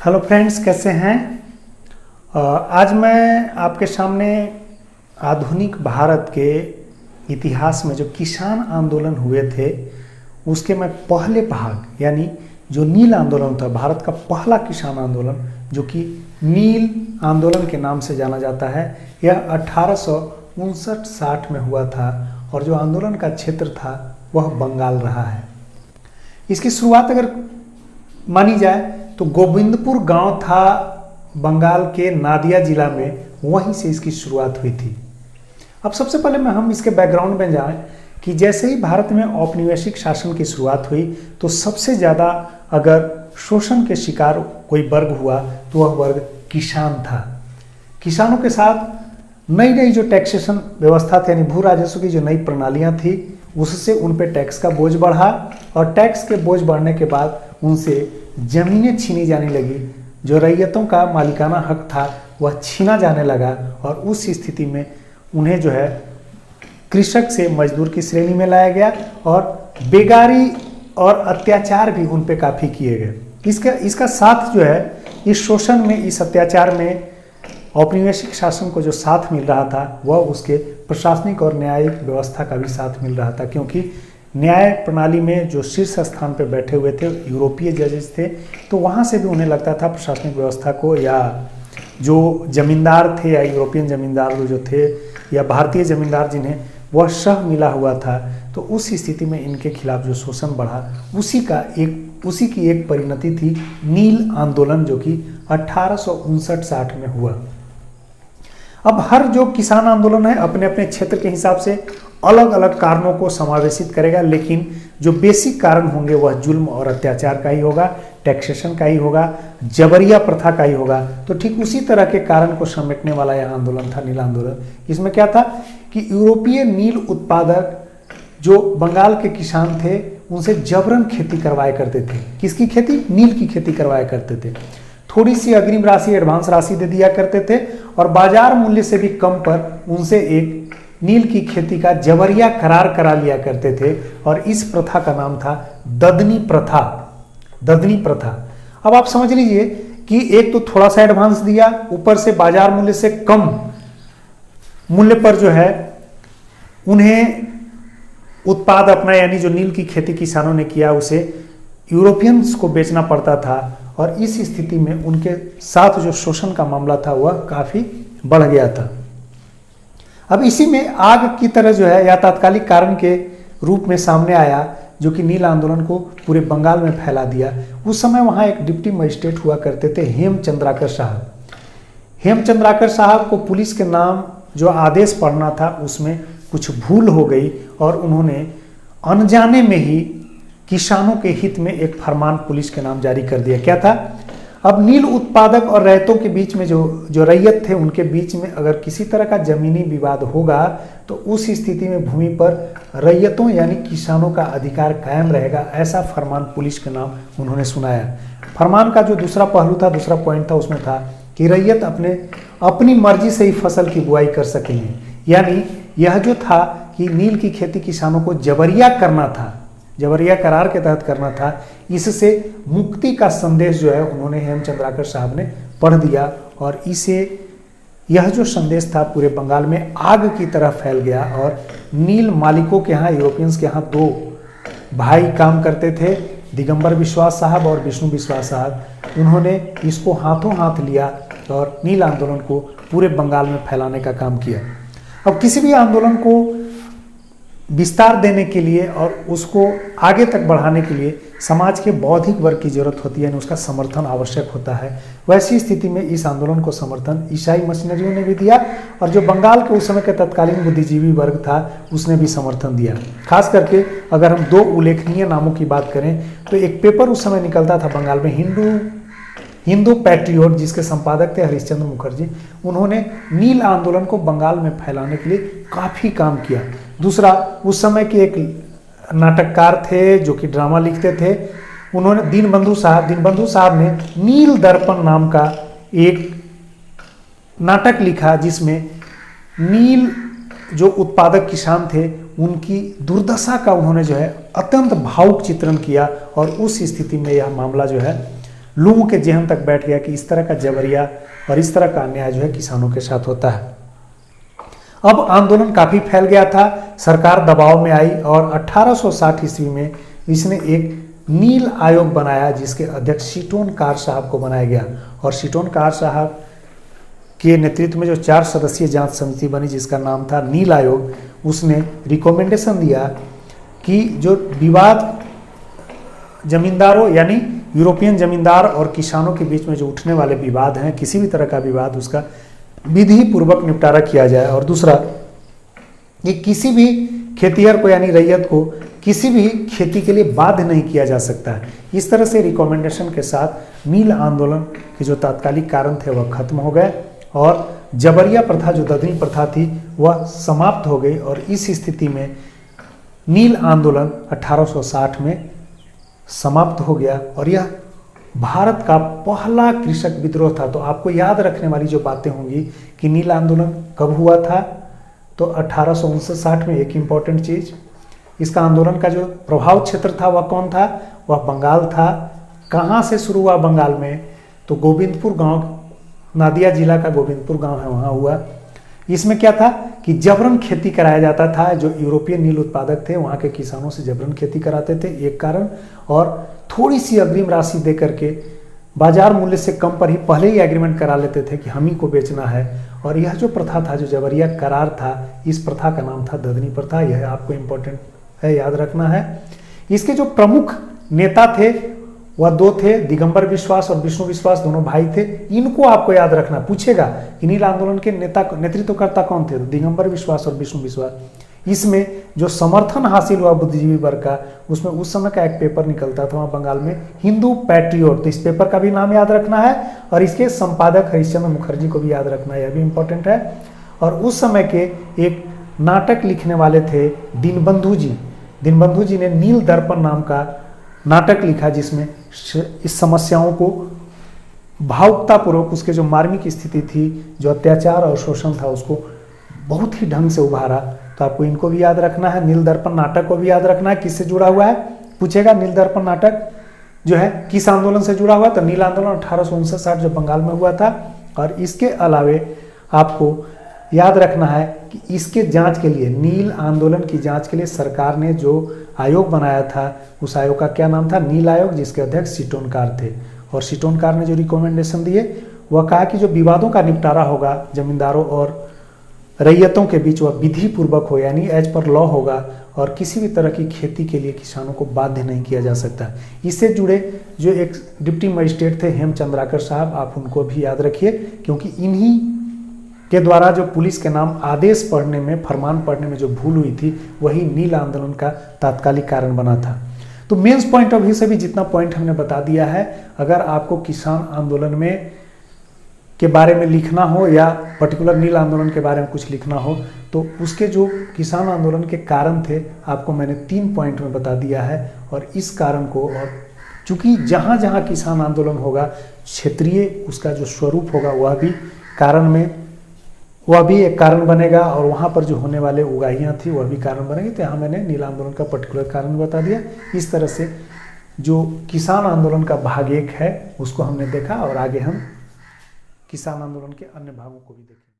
Hello friends, कैसे हैं। आज मैं आपके सामने आधुनिक भारत के इतिहास में जो किसान आंदोलन हुए थे उसके मैं पहले भाग यानी जो नील आंदोलन था, भारत का पहला किसान आंदोलन जो कि नील आंदोलन के नाम से जाना जाता है, यह 1859-60 में हुआ था और जो आंदोलन का क्षेत्र था वह बंगाल रहा है। इसकी शुरुआत अगर मानी जाए तो गोविंदपुर गांव था बंगाल के नादिया जिला में, वहीं से इसकी शुरुआत हुई थी। अब सबसे पहले हम इसके बैकग्राउंड में जाएं कि जैसे ही भारत में औपनिवेशिक शासन की शुरुआत हुई तो सबसे ज़्यादा अगर शोषण के शिकार कोई वर्ग हुआ तो वह वर्ग किसान था। किसानों के साथ नई नई जो टैक्सेशन व्यवस्था थी यानी भू राजस्व की जो नई प्रणालियाँ थी उससे उन पे टैक्स का बोझ बढ़ा और टैक्स के बोझ बढ़ने के बाद उनसे ज़मीनें छीनी जाने लगी। जो रैयतों का मालिकाना हक था वह छीना जाने लगा और उस स्थिति में उन्हें जो है कृषक से मजदूर की श्रेणी में लाया गया और बेगारी और अत्याचार भी उन पे काफ़ी किए गए। इसका साथ जो है इस शोषण में, इस अत्याचार में औपनिवेशिक शासन को जो साथ मिल रहा था वह उसके प्रशासनिक और न्यायिक व्यवस्था का भी साथ मिल रहा था, क्योंकि न्याय प्रणाली में जो शीर्ष स्थान पर बैठे हुए थे यूरोपीय जजेस थे, तो वहाँ से भी उन्हें लगता था प्रशासनिक व्यवस्था को, या जो जमींदार थे या यूरोपियन जमींदार जो थे या भारतीय जमींदार जिन्हें वह शह मिला हुआ था, तो उस स्थिति में इनके खिलाफ जो शोषण बढ़ा उसी की एक परिणति थी नील आंदोलन जो कि 1859-60 में हुआ। अब हर जो किसान आंदोलन है अपने अपने क्षेत्र के हिसाब से अलग अलग कारणों को समावेशित करेगा, लेकिन जो बेसिक कारण होंगे वह जुल्म और अत्याचार का ही होगा, टैक्सेशन का ही होगा, जबरिया प्रथा का ही होगा। तो ठीक उसी तरह के कारण को समेटने वाला यह आंदोलन था नील आंदोलन। इसमें क्या था कि यूरोपीय नील उत्पादक जो बंगाल के किसान थे उनसे जबरन खेती करवाया करते थे। किसकी खेती? नील की खेती करवाया करते थे। थोड़ी सी अग्रिम राशि, एडवांस राशि दे दिया करते थे और बाजार मूल्य से भी कम पर उनसे एक नील की खेती का जबरिया करार करा लिया करते थे और इस प्रथा का नाम था ददनी प्रथा। ददनी प्रथा। अब आप समझ लीजिए कि एक तो थोड़ा सा एडवांस दिया, ऊपर से बाजार मूल्य से कम मूल्य पर जो है उन्हें उत्पाद अपना यानी जो नील की खेती किसानों ने किया उसे यूरोपियंस को बेचना पड़ता था और इस स्थिति में उनके साथ जो शोषण का मामला था वह काफ़ी बढ़ गया था। अब इसी में आग की तरह जो है या तात्कालिक कारण के रूप में सामने आया जो कि नील आंदोलन को पूरे बंगाल में फैला दिया। उस समय वहाँ एक डिप्टी मजिस्ट्रेट हुआ करते थे हेमचंद्राकर साहब। हेमचंद्राकर साहब को पुलिस के नाम जो आदेश पढ़ना था उसमें कुछ भूल हो गई और उन्होंने अनजाने में ही किसानों के हित में एक फरमान पुलिस के नाम जारी कर दिया। क्या था? अब नील उत्पादक और रैयतों के बीच में जो रैयत थे उनके बीच में अगर किसी तरह का जमीनी विवाद होगा तो उस स्थिति में भूमि पर रैयतों यानी किसानों का अधिकार कायम रहेगा, ऐसा फरमान पुलिस के नाम उन्होंने सुनाया। फरमान का जो दूसरा पहलू था, दूसरा पॉइंट था, उसमें था कि रैयत अपनी मर्जी से ही फसल की बुआई कर सकेंगे। यानी यह जो था कि नील की खेती किसानों को जबरिया करना था, जबरिया करार के तहत करना था, इससे मुक्ति का संदेश जो है उन्होंने हेमचंद्राकर साहब ने पढ़ दिया और यह जो संदेश था पूरे बंगाल में आग की तरह फैल गया और नील मालिकों के यहाँ, यूरोपियंस के यहाँ दो भाई काम करते थे, दिगंबर विश्वास साहब और विष्णु विश्वास साहब। उन्होंने इसको हाथों हाथ लिया और नील आंदोलन को पूरे बंगाल में फैलाने का काम किया। अब किसी भी आंदोलन को विस्तार देने के लिए और उसको आगे तक बढ़ाने के लिए समाज के बौद्धिक वर्ग की जरूरत होती है, उसका समर्थन आवश्यक होता है। वैसी स्थिति में इस आंदोलन को समर्थन ईसाई मिशनरियों ने भी दिया और जो बंगाल के उस समय के तत्कालीन बुद्धिजीवी वर्ग था उसने भी समर्थन दिया। खास करके अगर हम दो उल्लेखनीय नामों की बात करें तो एक पेपर उस समय निकलता था बंगाल में, हिंदू पैट्रियोट, जिसके संपादक थे हरिश्चंद्र मुखर्जी। उन्होंने नील आंदोलन को बंगाल में फैलाने के लिए काफ़ी काम किया। दूसरा, उस समय के एक नाटककार थे जो कि ड्रामा लिखते थे, उन्होंने दीनबंधु साहब ने नील दर्पण नाम का एक नाटक लिखा जिसमें नील जो उत्पादक किसान थे उनकी दुर्दशा का उन्होंने जो है अत्यंत भावुक चित्रण किया और उस स्थिति में यह मामला जो है लोगों के जेहन तक बैठ गया कि इस तरह का जबरिया और इस तरह का अन्याय जो है किसानों के साथ होता है। अब आंदोलन काफ़ी फैल गया था, सरकार दबाव में आई और 1860 ईस्वी में इसने एक नील आयोग बनाया जिसके अध्यक्ष शीटोन कार साहब को बनाया गया। और शीटोन कार साहब के नेतृत्व में जो 4 सदस्यीय जांच समिति बनी जिसका नाम था नील आयोग, उसने रिकमेंडेशन दिया कि जो विवाद जमींदारों यानी यूरोपियन जमींदार और किसानों के बीच में जो उठने वाले विवाद हैं, किसी भी तरह का विवाद, उसका विधि पूर्वक निपटारा किया जाए। और दूसरा, ये किसी भी खेतिहर को यानी रैयत को किसी भी खेती के लिए बाध्य नहीं किया जा सकता है। इस तरह से रिकमेंडेशन के साथ नील आंदोलन के जो तात्कालिक कारण थे वह खत्म हो गए और जबरिया प्रथा जो ददनी प्रथा थी वह समाप्त हो गई। और इस स्थिति में नील आंदोलन 1860 में समाप्त हो गया और यह भारत का पहला कृषक विद्रोह था। तो आपको याद रखने वाली जो बातें होंगी कि नील आंदोलन कब हुआ था, तो 1859 में। एक इम्पॉर्टेंट चीज़, इसका आंदोलन का जो प्रभाव क्षेत्र था वह कौन था, वह बंगाल था। कहाँ से शुरू हुआ बंगाल में, तो गोविंदपुर गांव, नादिया जिला का गोविंदपुर गांव है, वहाँ हुआ। इसमें क्या था कि जबरन खेती कराया जाता था। जो यूरोपियन नील उत्पादक थे वहाँ के किसानों से जबरन खेती कराते थे, एक कारण, और थोड़ी सी अग्रिम राशि दे करके बाजार मूल्य से कम पर ही पहले ही एग्रीमेंट करा लेते थे कि हम ही को बेचना है। और यह जो प्रथा था, जो जबरिया करार था, इस प्रथा का नाम था ददनी प्रथा। यह आपको इम्पोर्टेंट है, याद रखना है। इसके जो प्रमुख नेता थे वह 2 थे, दिगंबर विश्वास और विष्णु विश्वास, दोनों भाई थे। इनको आपको याद रखना, पूछेगा कि नील आंदोलन के नेतृत्वकर्ता कौन थे, तो दिगंबर विश्वास और विष्णु विश्वास। इसमें जो समर्थन हासिल हुआ बुद्धिजीवी वर्ग का, उसमें उस समय का एक पेपर निकलता था वहाँ बंगाल में, हिंदू पैट्रियोट। तो इस पेपर का भी नाम याद रखना है और इसके संपादक हरिश्चंद्र मुखर्जी को भी याद रखना है, यह भी इम्पोर्टेंट है। और उस समय के एक नाटक लिखने वाले थे दीनबंधु जी। दीनबंधु जी ने नील दर्पण नाम का नाटक लिखा जिसमें इस समस्याओं को भावुकतापूर्वक, उसके जो मार्मिक स्थिति थी, जो अत्याचार और शोषण था, उसको बहुत ही ढंग से उभारा। तो आपको इनको भी याद रखना है। नील दर्पण नाटक को भी याद रखना है, किससे जुड़ा हुआ है, पूछेगा। नील दर्पण नाटक जो है किस आंदोलन से जुड़ा हुआ, तो नील आंदोलन 1859 जो बंगाल में हुआ था। और इसके अलावे आपको याद रखना है कि इसके जांच के लिए, नील आंदोलन की जांच के लिए सरकार ने जो आयोग बनाया था, उस आयोग का क्या नाम था, नील आयोग, जिसके अध्यक्ष शीटोनकार थे। और शीटोनकार ने जो रिकमेंडेशन दिए वह कहा कि जो विवादों का निपटारा होगा जमींदारों और रैयतों के बीच, वह विधि पूर्वक हो, यानी एज पर लॉ होगा और किसी भी तरह की खेती के लिए किसानों को बाध्य नहीं किया जा सकता। इससे जुड़े जो एक डिप्टी मजिस्ट्रेट थे हेमचंद्राकर साहब, आप उनको भी याद रखिए, क्योंकि इन्हीं के द्वारा जो पुलिस के नाम आदेश पढ़ने में, फरमान पढ़ने में जो भूल हुई थी, वही नील आंदोलन का तात्कालिक कारण बना था। तो मेंस पॉइंट ऑफ व्यू से भी जितना पॉइंट हमने बता दिया है, अगर आपको किसान आंदोलन में के बारे में लिखना हो या पर्टिकुलर नील आंदोलन के बारे में कुछ लिखना हो, तो उसके जो किसान आंदोलन के कारण थे आपको मैंने 3 पॉइंट में बता दिया है। और इस कारण को, और चूंकि जहाँ जहाँ किसान आंदोलन होगा, क्षेत्रीय उसका जो स्वरूप होगा वह भी एक कारण बनेगा, और वहाँ पर जो होने वाले उगाहियाँ थी वह भी कारण बनेंगे। तो यहाँ मैंने नील आंदोलन का पर्टिकुलर कारण बता दिया। इस तरह से जो किसान आंदोलन का भाग 1 है उसको हमने देखा, और आगे हम किसान आंदोलन के अन्य भागों को भी देखेंगे।